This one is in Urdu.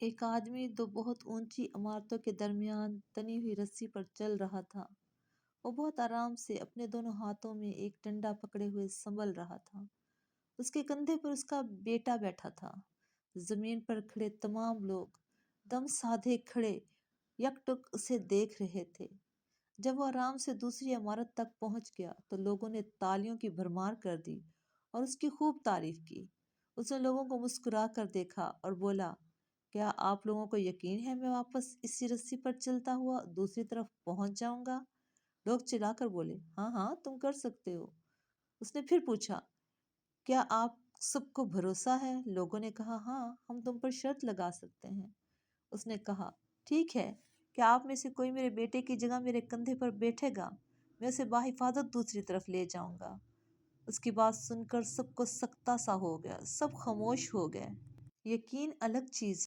ایک آدمی دو بہت اونچی عمارتوں کے درمیان تنی ہوئی رسی پر چل رہا تھا۔ وہ بہت آرام سے اپنے دونوں ہاتھوں میں ایک ڈنڈا پکڑے ہوئے سنبھل رہا تھا۔ اس کے کندھے پر اس کا بیٹا بیٹھا تھا۔ زمین پر کھڑے تمام لوگ دم سادھے کھڑے یکٹک اسے دیکھ رہے تھے۔ جب وہ آرام سے دوسری عمارت تک پہنچ گیا تو لوگوں نے تالیوں کی بھرمار کر دی اور اس کی خوب تعریف کی۔ اس نے لوگوں کو مسکرا کر دیکھا اور بولا، کیا آپ لوگوں کو یقین ہے میں واپس اسی رسی پر چلتا ہوا دوسری طرف پہنچ جاؤں گا؟ لوگ چلا کر بولے، ہاں ہاں تم کر سکتے ہو۔ اس نے پھر پوچھا، کیا آپ سب کو بھروسہ ہے؟ لوگوں نے کہا، ہاں ہم تم پر شرط لگا سکتے ہیں۔ اس نے کہا، ٹھیک ہے، کیا آپ میں سے کوئی میرے بیٹے کی جگہ میرے کندھے پر بیٹھے گا؟ میں اسے بحفاظت دوسری طرف لے جاؤں گا۔ اس کی بات سن کر سب کو سکتہ سا ہو گیا، سب خاموش ہو گئے۔ یقین الگ چیز